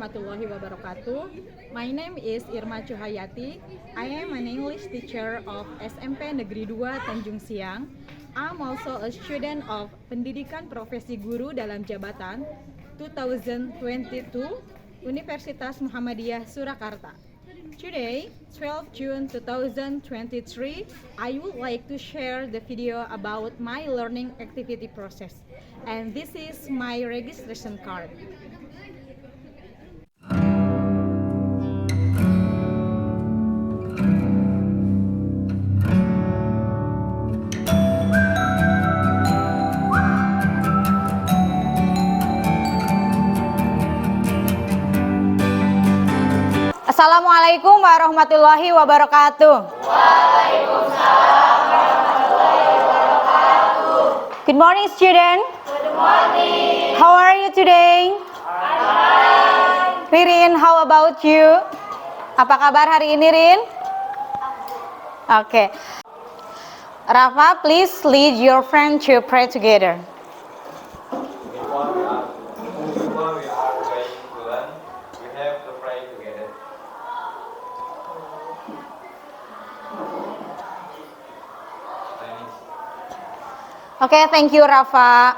warahmatullahi wabarakatuh. My name is Irma Cuhayati. I am an English teacher of SMP Negeri 2 Tanjung Siang. I'm also a student of Pendidikan Profesi Guru dalam Jabatan 2022 Universitas Muhammadiyah Surakarta. Today, 12 June 2023, I would like to share the video about my learning activity process. And this is my registration card. Assalamualaikum warahmatullahi wabarakatuh. Waalaikumsalam warahmatullahi wabarakatuh. Good morning, student. Good morning. How are you today? I'm fine. Ririn, how about you? Apa kabar hari ini, Rin? Oke. Rafa, please lead your friend to pray together. Before we are going to learn, we have to pray together. Okay, thank you, Rafa.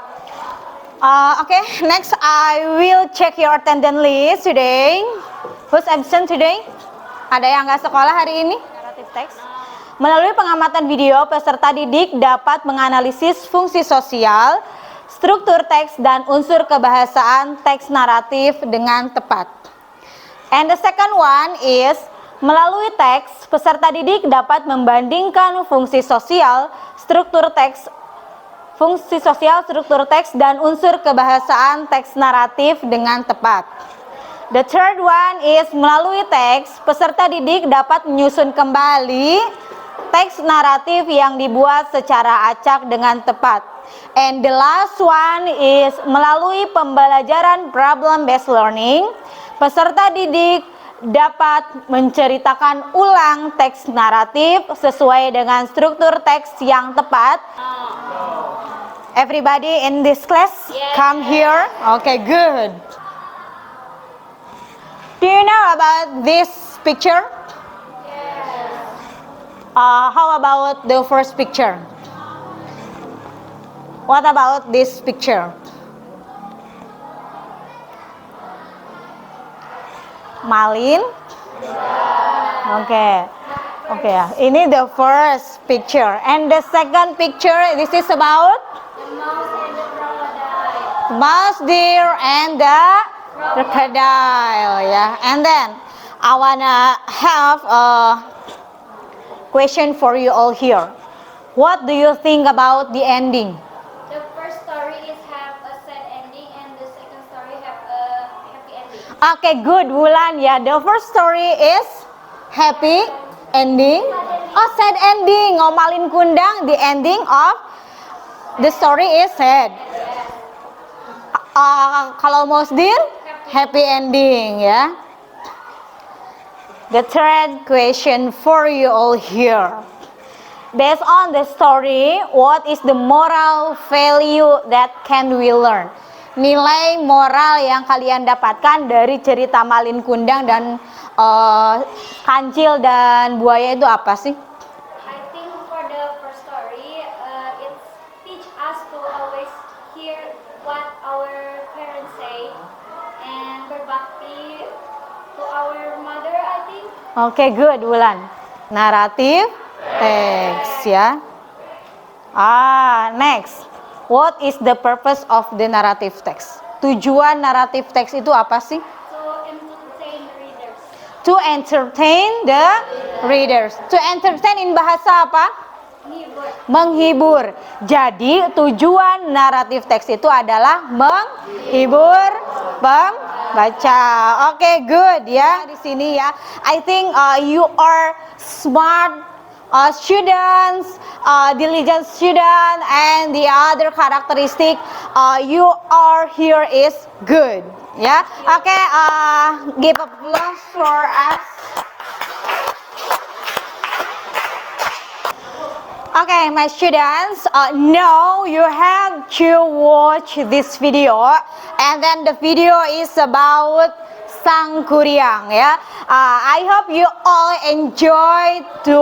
Okay, next I will check your attendance list today. Who's absent today? Ada yang nggak sekolah hari ini? Narrative text. Melalui pengamatan video, peserta didik dapat menganalisis fungsi sosial, struktur teks, dan unsur kebahasaan teks naratif dengan tepat. And the second one is, melalui teks, peserta didik dapat membandingkan fungsi sosial, struktur teks, dan unsur kebahasaan teks naratif dengan tepat. The third one is, melalui teks, peserta didik dapat menyusun kembali teks naratif yang dibuat secara acak dengan tepat. And the last one is, melalui pembelajaran problem-based learning, peserta didik dapat menceritakan ulang teks naratif sesuai dengan struktur teks yang tepat. Everybody in this class, come here. Okay, good. Do you know about this picture? Yes. How about the first picture? What about this picture? Malin? Okay. Okay, ini the first picture. And the second picture, this is about? The mouse and the crocodile. Mouse, deer, and the crocodile. Yeah. And then I wanna have a question for you all here. What do you think about the ending? The first story is have a sad ending and the second story have a happy ending. Okay, good, Wulan. Yeah, the first story is happy ending. Oh, sad ending. Oh, Malin Kundang, the ending of the story is sad. Kalau Mosdin, happy ending, ya. The third question for you all here. Based on the story, what is the moral value that can we learn? Nilai moral yang kalian dapatkan dari cerita Malin Kundang dan kancil dan buaya itu apa sih? I think for the first story, it teach us to always hear what our parents say and berbakti to our mother, I think. Oke, good, Wulan. Naratif teks, ya. Next. What is the purpose of the narrative text? Tujuan naratif teks itu apa sih? To entertain the readers. To entertain the readers. To entertain in bahasa apa? Menghibur. Jadi tujuan naratif teks itu adalah menghibur pembaca. Oke, good ya di sini ya. I think you are smart students, diligent student, and the other characteristic you are here is good. Ya, oke. Give applause for us. Okay, my students, now you have to watch this video, and then the video is about Sangkuriang ya. I hope you all enjoy to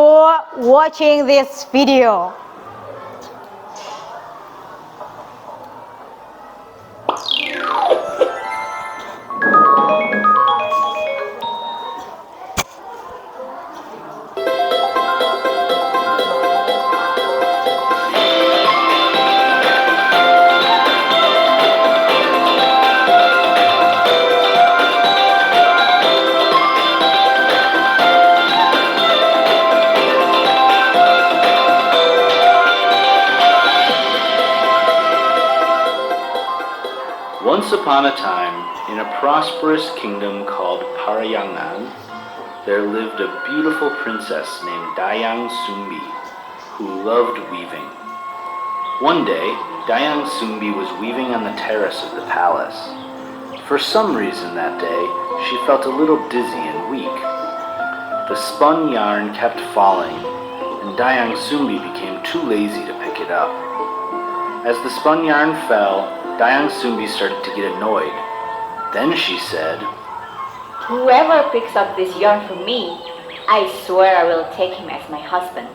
watching this video. Once upon a time, in a prosperous kingdom called Parayangan, there lived a beautiful princess named Dayang Sumbi, who loved weaving. One day, Dayang Sumbi was weaving on the terrace of the palace. For some reason that day, she felt a little dizzy and weak. The spun yarn kept falling, and Dayang Sumbi became too lazy to pick it up. As the spun yarn fell, Dayang Sumbi started to get annoyed. Then she said, "Whoever picks up this yarn for me, I swear I will take him as my husband."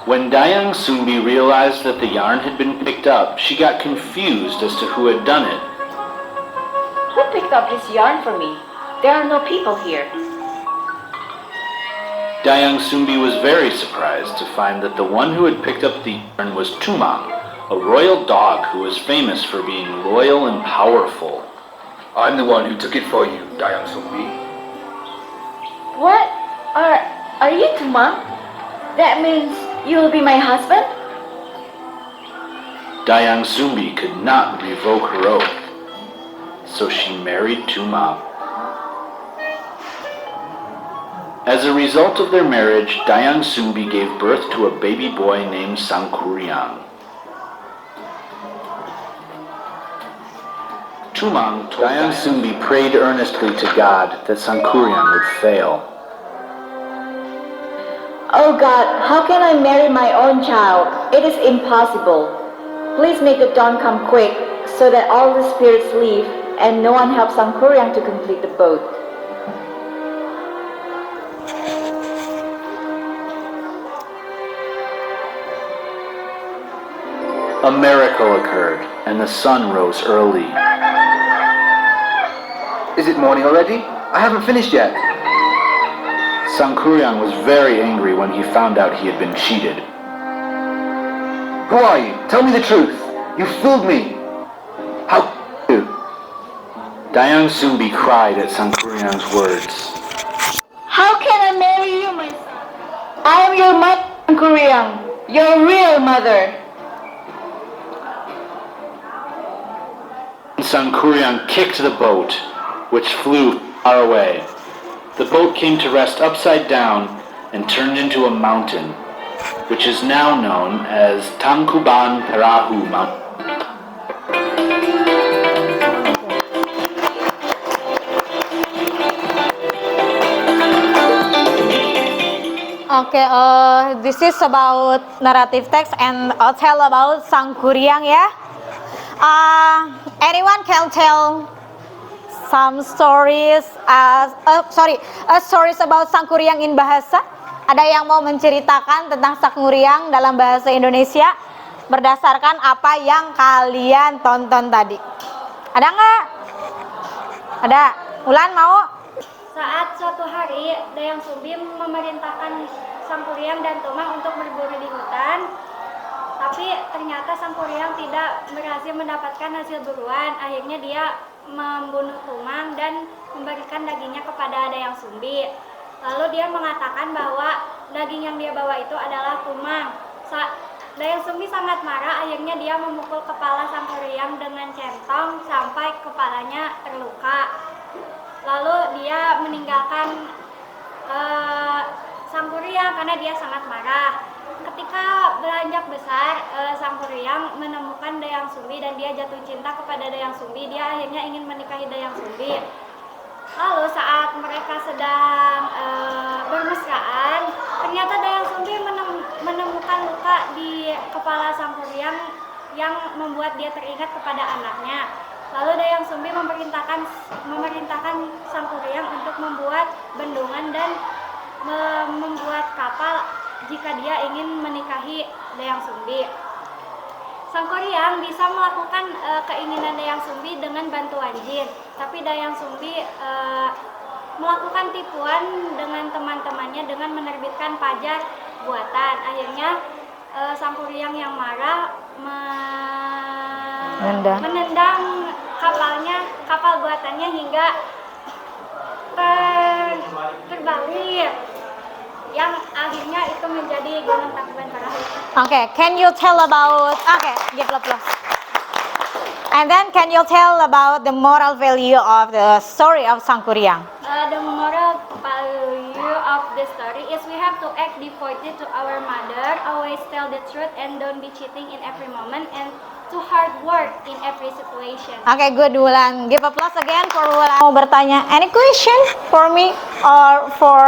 When Dayang Sumbi realized that the yarn had been picked up, she got confused as to who had done it. "Who picked up this yarn for me? There are no people here." Dayang Sumbi was very surprised to find that the one who had picked up the yarn was Tumang, a royal dog who was famous for being loyal and powerful. I'm the one who took it for you, Dayang Sumbi. What? Are you Tumang? That means you will be my husband? Dayang Sumbi could not revoke her oath, so she married Tumang. As a result of their marriage, Dayang Sumbi gave birth to a baby boy named Sangkuriang. Tumang told Dayang Sumbi prayed earnestly to God that Sangkuriang would fail. Oh God, how can I marry my own child? It is impossible. Please make the dawn come quick so that all the spirits leave and no one helps Sangkuriang to complete the boat. A miracle occurred, and the sun rose early. Is it morning already? I haven't finished yet. Sangkuriang was very angry when he found out he had been cheated. Who are you? Tell me the truth. You fooled me. How you? Dayang Sumbi cried at Sangkuriang's words. How can I marry you, my son? I am your mother, Sangkuriang, your real mother. Sangkuriang kicked the boat, which flew far away. The boat came to rest upside down and turned into a mountain, which is now known as Tangkuban Perahu Mountain. Okay, this is about narrative text and I'll tell about Sangkuriang ya. Anyone can tell some stories, stories about Sangkuriang in bahasa? Ada yang mau menceritakan tentang Sangkuriang dalam bahasa Indonesia berdasarkan apa yang kalian tonton tadi? Ada nggak? Ada. Ulan mau? Saat suatu hari, Dayang Sumbi memerintahkan Sangkuriang dan Tumang untuk berburu di hutan. Tapi ternyata Sangkuriang tidak berhasil mendapatkan hasil buruan. Akhirnya dia membunuh Tumang dan memberikan dagingnya kepada Dayang Sumbi. Lalu dia mengatakan bahwa daging yang dia bawa itu adalah Tumang. Dayang Sumbi sangat marah, akhirnya dia memukul kepala Sangkuriang dengan centong sampai kepalanya terluka. Lalu dia meninggalkan Sangkuriang karena dia sangat marah. Ketika beranjak besar, Sangkuriang menemukan Dayang Sumbi dan dia jatuh cinta kepada Dayang Sumbi. Dia akhirnya ingin menikahi Dayang Sumbi. Lalu saat mereka sedang bermesraan, ternyata Dayang Sumbi menemukan luka di kepala Sangkuriang yang membuat dia teringat kepada anaknya. Lalu Dayang Sumbi memerintahkan Sang Kuryang untuk membuat bendungan dan membuat kapal jika dia ingin menikahi Dayang Sumbi. Sang Kuryang bisa melakukan keinginan Dayang Sumbi dengan bantuan jin, tapi Dayang Sumbi melakukan tipuan dengan teman-temannya dengan menerbitkan pajar buatan. Akhirnya Sang Kuryang yang marah menendang kapal buatannya hingga terbalik, yang akhirnya itu menjadi Gunung Tangkuban Perahu. Okay, can you tell about? Okay, give applause. And then can you tell about the moral value of the story of Sang Kuryang? The moral value of the story is we have to act devoted to our mother, always tell the truth, and don't be cheating in every moment, and to hard work in every situation. Okay, good, Wulan. Give applause again for Wulan. Mau bertanya, any question for me or for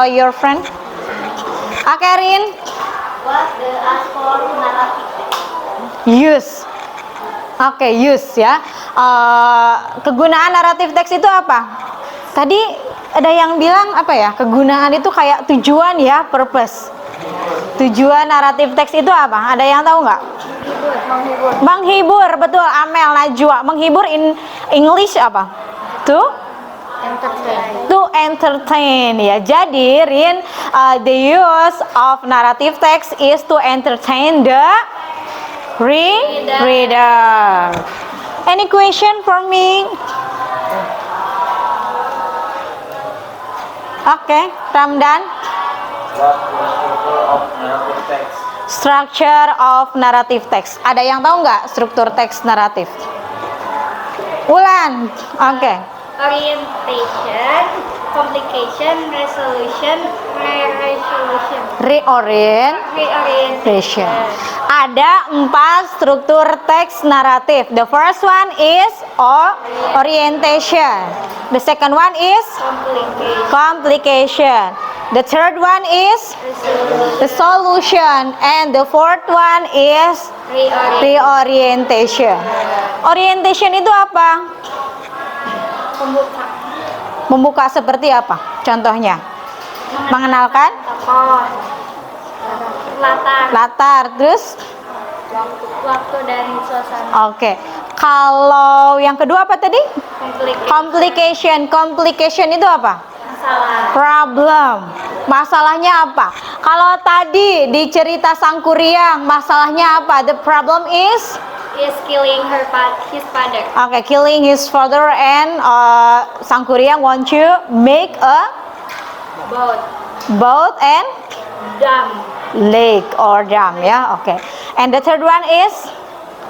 your friend? Okay, Rin. What the for narrative? Use. Oke, use ya. Kegunaan naratif teks itu apa? Tadi ada yang bilang apa ya? Kegunaan itu kayak tujuan ya, purpose. Tujuan naratif teks itu apa? Ada yang tahu nggak? Menghibur, betul. Amel, Najwa. Menghibur in English apa? To entertain ya. Jadi Rin, the use of narrative text is to entertain the reader. Any question for me? Okay, Ramdan. What the structure of narrative text? Structure of narrative text. Ada yang tahu nggak struktur teks naratif? Ulan. Oke. Orientation, complication, resolution, re-resolution. Reorientation. Ada 4 struktur teks naratif. The first one is orientation. The second one is complication. The third one is resolution, and the fourth one is reorientation. Orientation itu apa? Membuka seperti apa? Contohnya? Mengenalkan? Latar, terus? Waktu dan suasana. Oke. Kalau yang kedua apa tadi? Complication. Complication itu apa? Masalah. Problem. Masalahnya apa? Kalau tadi di cerita Sang Kuryang, masalahnya apa? The problem is killing his father. Okay, killing his father, and Sang Kuryang want to make a boat and Dam. lake or dam ya. Oke. And the third one is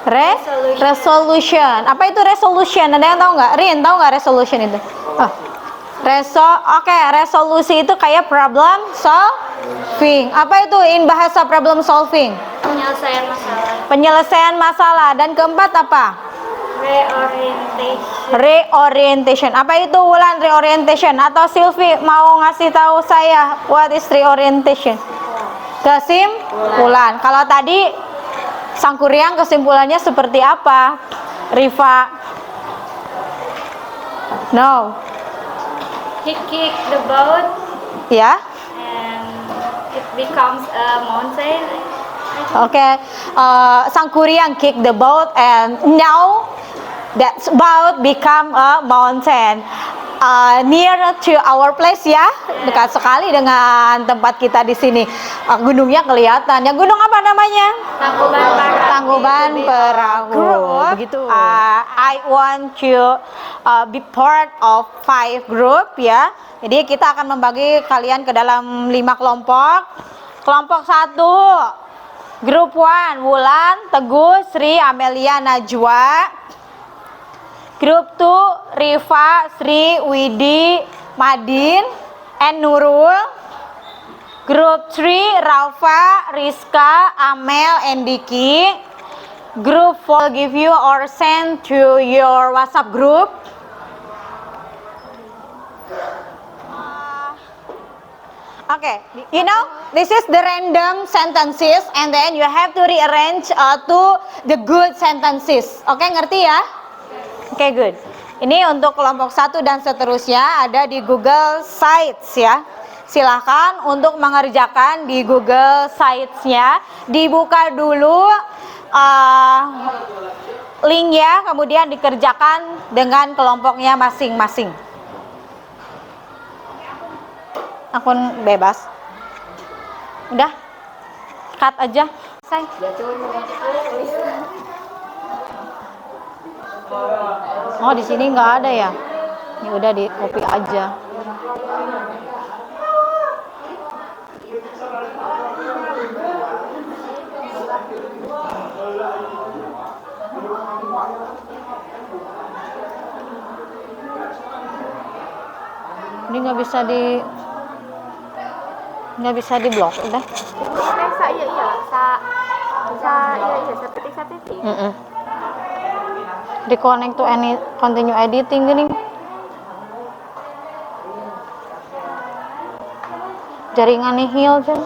resolution. Apa itu resolution? Ada yang tahu nggak? Rin, tahu nggak resolution itu? Resolusi itu kayak problem solving. Apa itu in bahasa problem solving? Penyelesaian masalah. Dan keempat apa? Reorientation. Apa itu Wulan reorientation? Atau Silvi mau ngasih tahu saya what is reorientation? Kesimpulan. Kalau tadi Sang Kuryang kesimpulannya seperti apa? Riva? No. He kicked the boat. Ya. And it becomes a mountain. Okay. Sang Kuryang kick the boat, and now that boat become a mountain. Near to our place ya, dekat sekali dengan tempat kita di sini. Gunungnya kelihatan. Ya, gunung apa namanya? Tangkuban Perahu. Begitu. I want to be part of 5 group ya. Jadi kita akan membagi kalian ke dalam 5 kelompok. Kelompok 1, Group 1, Wulan, Teguh, Sri, Amelia, Najwa. Group 2, Riva, Sri, Widi, Madin, and Nurul. Group 3, Rafa, Rizka, Amel, and Diki. Group 4 will give you or send to your WhatsApp group. Okay, you know, this is the random sentences, and then you have to rearrange to the good sentences. Okay, ngerti ya? Oke, good. Ini untuk kelompok 1 dan seterusnya ada di Google Sites ya. Silahkan untuk mengerjakan di Google Sites-nya. Dibuka dulu link-nya, kemudian dikerjakan dengan kelompoknya masing-masing. Akun bebas. Udah, cut aja. Say. Oh, di sini nggak ada ya? Ini udah di copy aja. Ini nggak bisa di blok udah. Sa titik. Di connect to any continue editing gini. Jaringan nihil kan.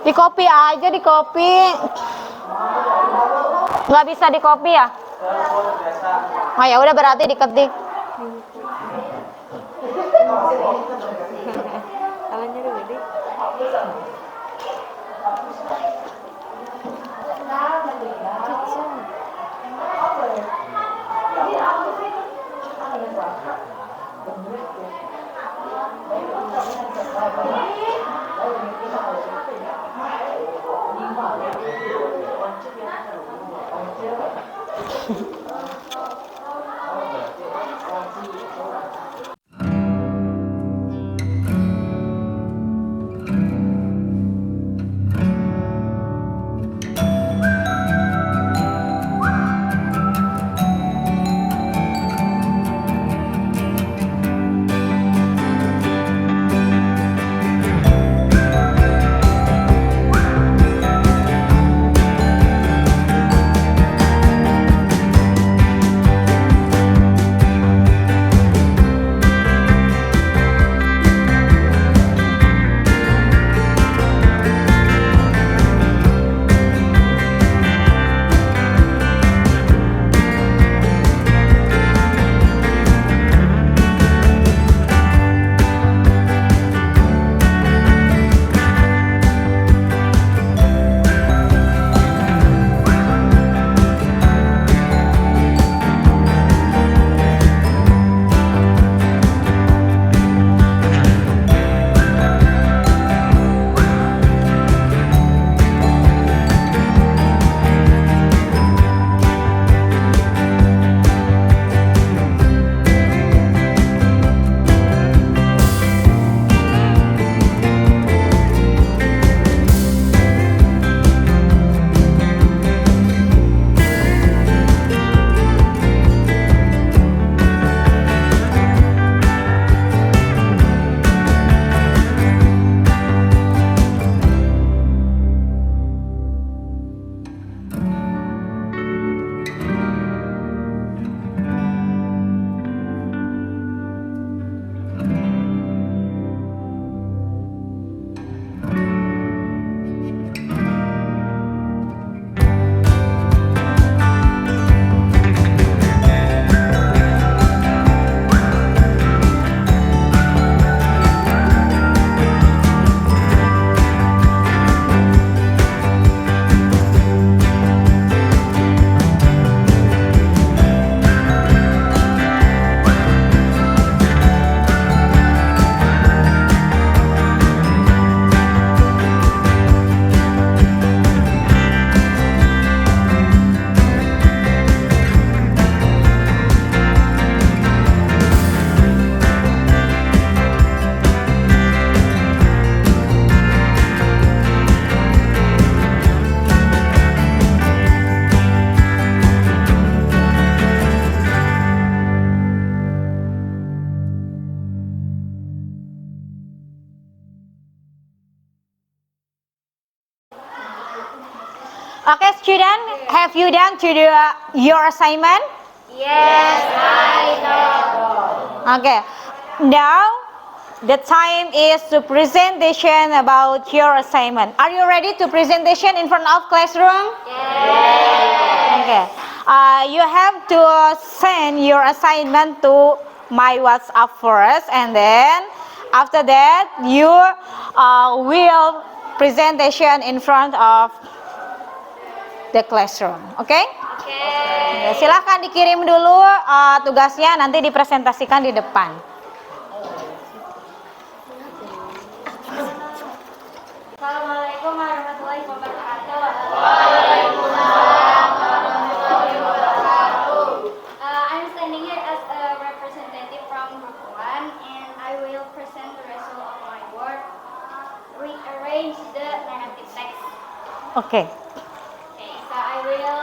Di copy aja, di copy. Nggak bisa di copy ya? Oh ya udah berarti diketik. Okay, student, have you done your assignment? Yes, I know. Okay, now the time is to presentation about your assignment. Are you ready to presentation in front of classroom? Yes. Okay. You have to send your assignment to my WhatsApp first, and then after that you will presentation in front of the classroom. Okay? Okay. Silahkan dikirim dulu tugasnya, nanti dipresentasikan di depan. Assalamualaikum warahmatullahi wabarakatuh. I'm standing here as a representative from Group 1 and I will present the result of my work. Rearrange the narrative text. Okay. Okay, so I will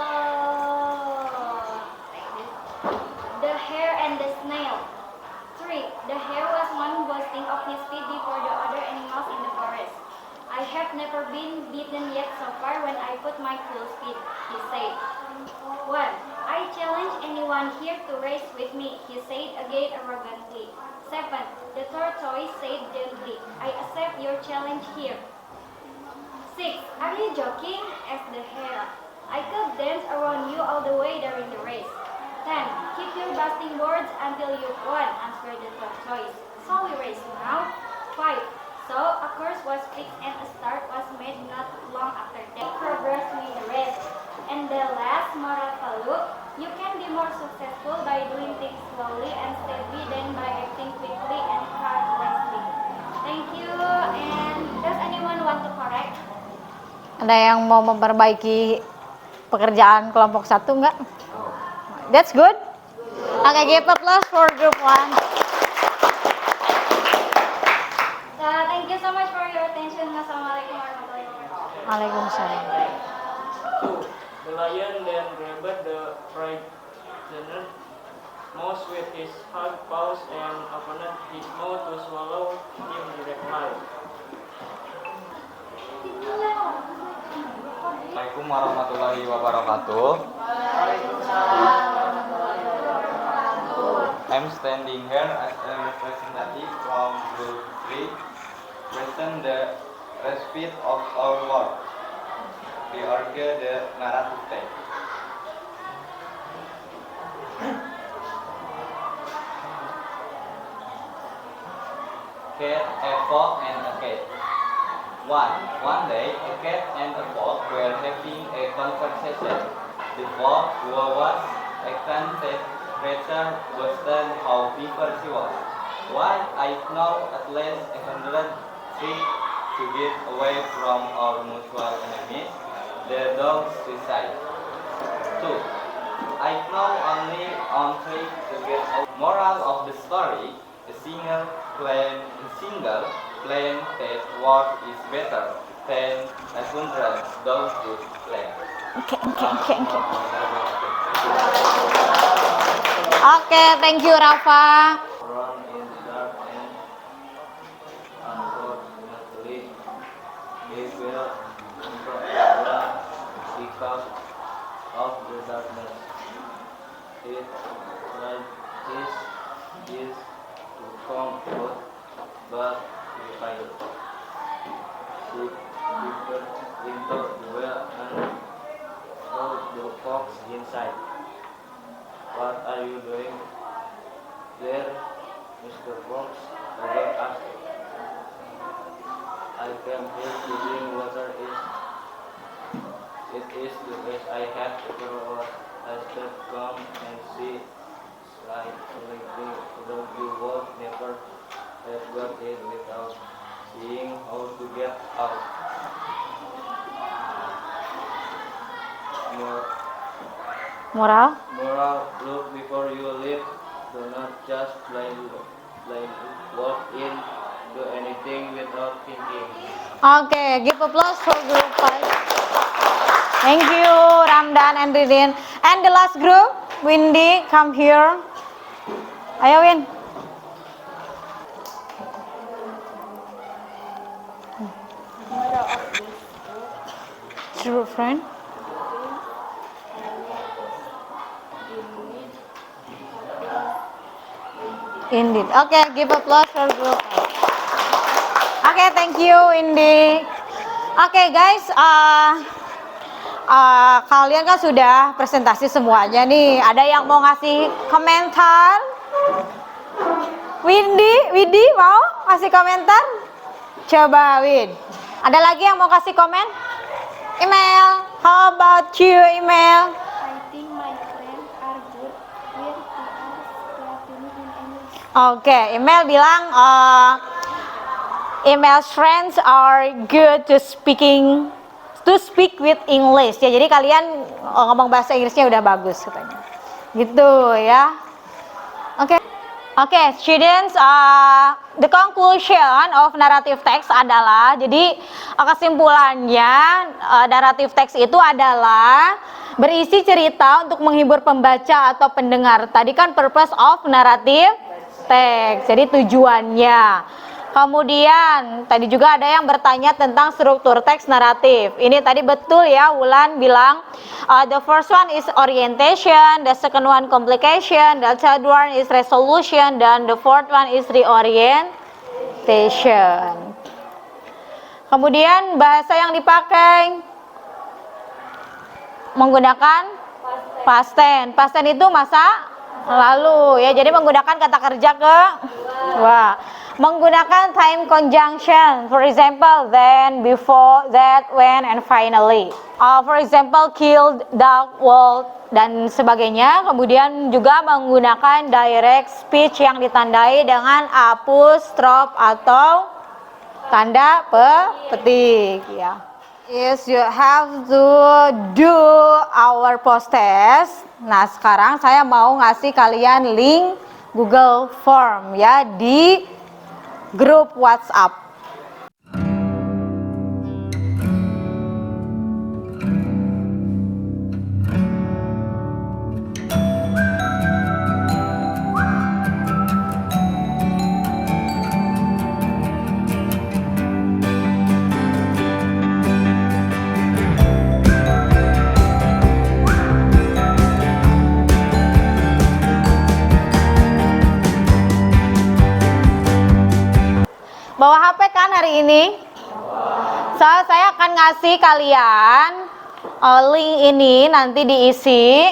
take this. The hare and the snail. 3. The hare was one boasting of his speed before the other animals in the forest. I have never been beaten yet so far when I put my full speed, he said. 1. I challenge anyone here to race with me, he said again arrogantly. 7. The tortoise said gently, I accept your challenge here. 6. Are you joking? asked the hare. I could dance around you all the way during the race. 10. Keep your boasting words until you've won, answered the tortoise. So we race now? 5. So a course was fixed and a start was made not long after that. Progress with the rest. And the last moral value, you can be more successful by doing things slowly and steadily than by acting quickly and carelessly. Thank you. And does anyone want to correct? Ada yang mau memperbaiki pekerjaan kelompok 1 enggak? That's good. Okay, give applause for group 1. Thank you so much for your attention. Wassalamualaikum warahmatullahi wabarakatuh. Waalaikumsalam. 2. The lion then grabbed the prisoner mouse with his hard paws and opened his mouth to swallow him directly. Assalamualaikum warahmatullahi wabarakatuh. I'm standing here as a representative from Group 3, present the receipt of our work. We argue the narrative text. Cat, a fox, and a cat. One day, a cat and a fox were having a conversation. The fox, who was a content creature, questioned how people she was. Why, I know at least 100 tricks to get away from our mutual enemies, the dogs decide. 2. I know only on tricks to get away. Moral of the story, a single plain that work is better than 100 dogs to plan. Okay, thank you Rafa. Run in the dark and unfortunately they will run because of the darkness. It like this is to come out, but we failed. She entered into the well and saw the fox inside. What are you doing there, Mr. Fox? The dog asked. I came here to drink water. It is the best I have ever was. I said, come and see. Slightly, don't you walk never have got in without seeing how to get out. Moral? Moral, look before you leave. Do not just blindly walk into anything without thinking. Okay, give applause for group 5. Thank you Ramdan and Ridin. And the last group, Windy, come here. Ayo Win. True friend. Indeed. Okay, give applause for group 5. Oke, thank you Windy. Oke guys, kalian kan sudah presentasi semuanya nih. Ada yang mau ngasih komentar? Windy mau ngasih komentar? Coba Win. Ada lagi yang mau kasih komen? Email, how about you Email? I think my friends are good with speaking in English. Oke, Email bilang Email's friends are good to speak with English. Ya, jadi kalian ngomong bahasa Inggrisnya udah bagus katanya. Gitu ya. Oke, students, the conclusion of narrative text adalah, jadi kesimpulannya narrative text itu adalah berisi cerita untuk menghibur pembaca atau pendengar. Tadi kan purpose of narrative text, jadi tujuannya. Kemudian tadi juga ada yang bertanya tentang struktur teks naratif. Ini tadi betul ya, Wulan bilang the first one is orientation, the second one complication, the third one is resolution, dan the fourth one is reorientation. Kemudian bahasa yang dipakai menggunakan past tense. Past tense itu masa lalu ya, jadi menggunakan kata kerja kedua. Menggunakan time conjunction, for example, then, before, that, when, and finally. For example, killed, dog, walked, dan sebagainya. Kemudian juga menggunakan direct speech yang ditandai dengan apostrof atau tanda petik. Ya. Yes, you have to do our post test. Nah, sekarang saya mau ngasih kalian link Google Form ya di grup WhatsApp. Bawa HP kan hari ini? So, saya akan ngasih kalian link ini, nanti diisi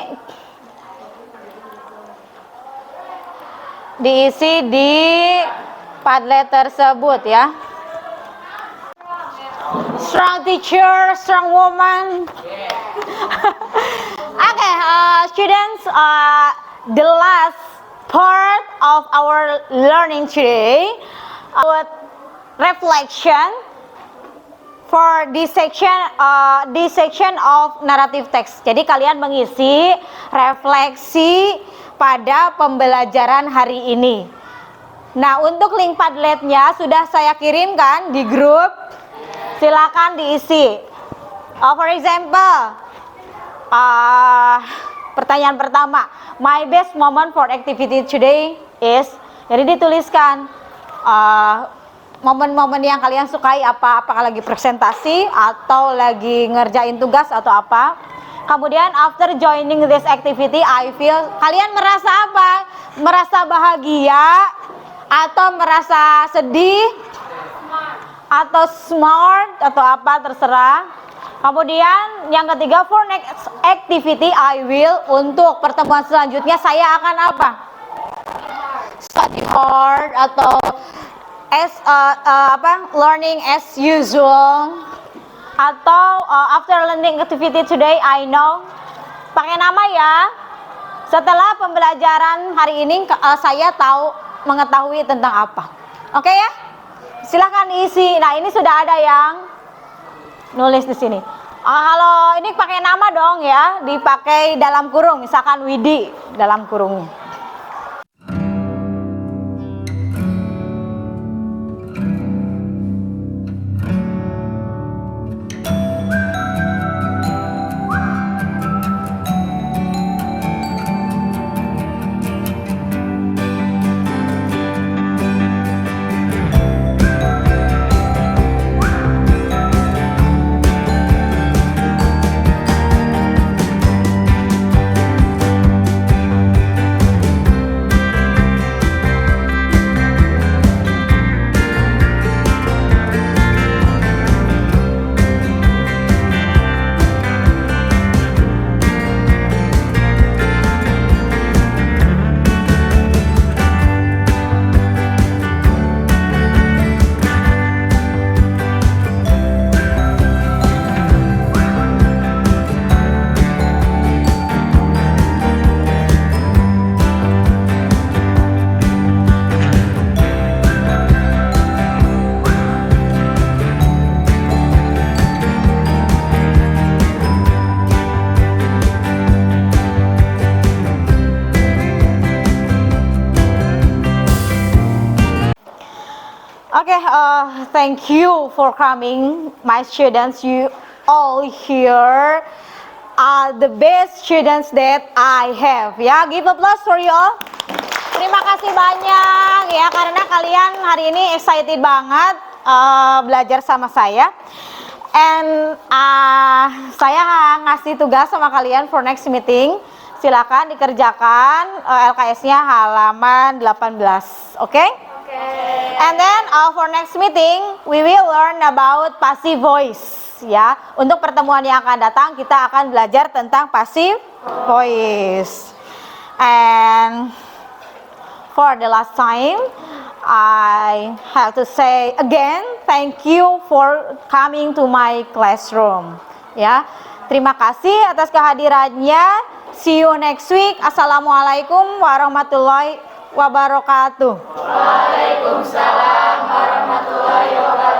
di Padlet tersebut ya. Strong teacher, strong woman. Okay, students, the last part of our learning today, our reflection for this section of narrative text. Jadi kalian mengisi refleksi pada pembelajaran hari ini. Nah, untuk link Padletnya sudah saya kirimkan di grup. Silakan diisi. For example, pertanyaan pertama, my best moment for activity today is. Jadi dituliskan momen-momen yang kalian sukai apa, apakah lagi presentasi atau lagi ngerjain tugas atau apa. Kemudian after joining this activity I feel, kalian merasa apa? Merasa bahagia atau merasa sedih atau smart atau apa, terserah. Kemudian yang ketiga, for next activity I will, untuk pertemuan selanjutnya saya akan apa? Study hard atau learning as usual, atau after learning activity today I know. Pakai nama ya. Setelah pembelajaran hari ini saya mengetahui tentang apa. Oke ya? Silahkan isi. Nah, ini sudah ada yang nulis di sini. Kalau ini pakai nama dong ya, dipakai dalam kurung, misalkan Widi dalam kurungnya. thank you for coming, my students. You all here are the best students that I have. Ya, give applause for you all. Terima kasih banyak ya karena kalian hari ini excited banget belajar sama saya. And saya ngasih tugas sama kalian for next meeting. Silakan dikerjakan LKS-nya halaman 18. Oke? And then for next meeting we will learn about passive voice ya. Untuk pertemuan yang akan datang kita akan belajar tentang passive voice. And for the last time I have to say again thank you for coming to my classroom ya. Terima kasih atas kehadirannya. See you next week. Assalamualaikum warahmatullahi wabarakatuh. Waalaikumsalam warahmatullahi wabarakatuh.